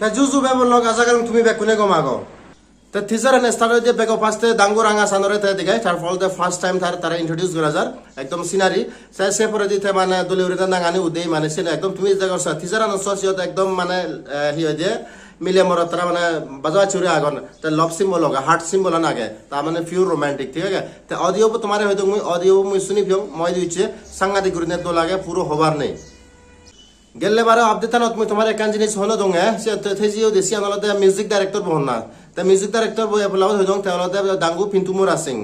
তা জুজু Bible log আশা করুন তুমি বেকুনে গমাগো তা থিজার এনে স্টার্ট হইতে বেকো ফার্স্টে দাঙ্গু রাঙা সানরে তে দিগাই তার ফল দে ফার্স্ট টাইম তারা ইন্ট্রোডিউস করা যার একদম সিনারি সে পরে দিতে মানে দলি উড়ে নাঙানি উদেই মানে সিনা একদম তুমি জায়গা থিজার আনো সসিয়ত একদম মানে হি হই যে মিলে মরত তারা মানে বাজা চুরি আগন তা লভ সিম্বল লগা হার্ট সিম্বল নাগে তা মানে পিওর রোমান্টিক ঠিক আছে তা অডিও তোমারে হয়তো মুই অডিও মুই শুনি ফিও মই দিছে সাংঘাতিক গুরুনে তো লাগে পুরো হবার নেই গেলে বারে আপডেটানত মুই তোমার একান জিনিস হলো দঙে সে থেজিও দেশি আনলতে মিউজিক ডাইরেক্টর বহনা তা মিউজিক ডাইরেক্টর বই আপলাও হইদং তাহলে দাঙ্গু পিন্টুমুর আসিং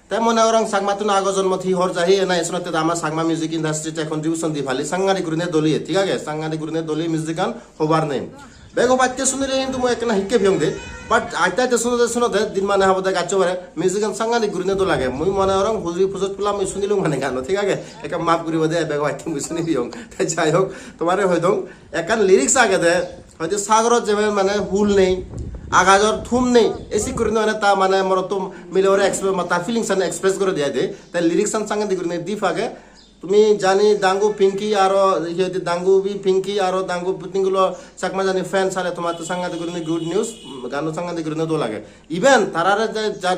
তাই মনে করং সাগমাতুন আগো জন্ম থি হর যাহি না এসনতে আমার সাগমা মিউজিক ইন্ডাস্ট্রিতে কন্ট্রিবিউশন দি ভালি সাংঘাতিক গুরুনে দলিয়ে ঠিক আছে সাংঘাতিক গুরুনে দলিয়ে মিউজিক গান হবার নেই বেগো বাচ্চা শুনিলে কিন্তু মই একনা হিকে ভিয়ং দে বাট আইতাইতে শুনতে দিন মানে হবতে গাচ্চো বারে মিউজিক গান সাংঘাতিক গুরুনে তো লাগে মুই মনে করং হুজুরি ফুজত পুলা মই শুনিলু মানে গান ঠিক আছে একা মাপ করিব দে বেগো বাচ্চা মুই শুনি ভিয়ং তাই যাই হোক তোমারে হইদং একান লিরিক্স আগে দে হয়তো সাগরত যেমন মানে হুল নেই আগাজর থুম নেই এসি করে মানে তা মানে মরত মিলে ওরা তা ফিলিংস এক্সপ্রেস করে দিয়ে দে তাই লিরিক্স সাংঘাতিক গুরুনে দিফ আগে তুমি জানি দাঙ্গু পিঙ্কি আর দাঙ্গু বি পিঙ্কি আর দাঙ্গু পুতিংগুলো চাকমা জানি ফ্যান সালে তোমার তো সাংঘাতিক গুরুনে গুড নিউজ গান সাংঘাতিক গুরুনে তো লাগে ইভেন তারারে যা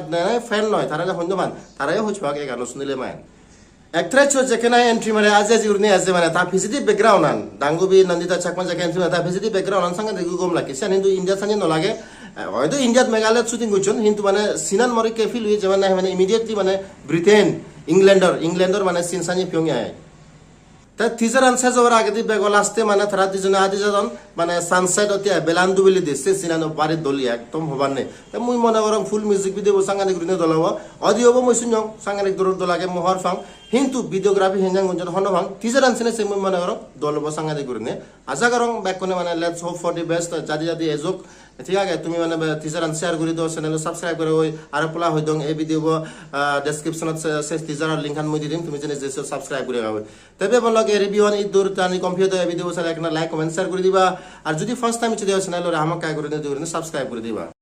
ফ্যান নয় তারা যে হন্যমান তারাই হচ্ছে আগে গান শুনিলে মায়েন একট্রেচ যেখানে এন্ট্রি মানে আজ গুরুনে আছে মানে তা ভিজিটি ব্যাকগ্রাউন্ড আন দাঙ্গু বি নন্দিতা চাকমা যেখানে এন্ট্রি তা ভিজিটি ব্যাকগ্রাউন্ড আন সাংঘাতিক গম লাগে সে কিন্তু ইন্ডিয়া সানি নলাগে হয়তো ইন্ডিয়াত মেঘালয়ত শুটিং করছেন কিন্তু মানে সিনান মরি কেফিল হয়ে যেমন মানে ইমিডিয়েটলি মানে ব্রিটেন ইংল্যান্ডর মানে সিনসানি ফিয়ং আয় তা থিজার আনসার যাওয়ার আগে দিয়ে বেগল আসতে মানে তারা দুজনে আদি যান মানে সানসেট অতি বেলান্দু বলি দিচ্ছে সিনানো বাড়ির দলি একদম হবার নেই তা মুই মনে করম ফুল মিউজিক ভিডিও সাংঘাতিক গুরুনে দলাব অডিও মই শুনং সাংঘাতিক দূর দলাগে মোহর ফাং কিন্তু ভিডিওগ্রাফি হেঞ্জাং গুঞ্জন হন ভাং থিজার আনসিনে সে মুই মনে করম দলব সাংঘাতিক গুরুনে আশা করং বেকনে মানে let's hope for the best জাদি এজক ঠিক আছে তুমি মানে টিজার শেয়ার করে দাও চ্যানেল সাবস্ক্রাইব করে ওই আর পোলা হই দং এই ভিডিও ডেসক্রিপশনত সে টিজার লিংক আন মই দিম তুমি জেনে যে সাবস্ক্রাইব করে গাও তবে বলকে রিভিউ অন ইদুর তানি কম্পিউটার এই ভিডিও সালে একটা লাইক কমেন্ট শেয়ার করে দিবা আর যদি ফার্স্ট টাইম চলে চ্যানেল আমাকে কাই করে দিও সাবস্ক্রাইব করে দিবা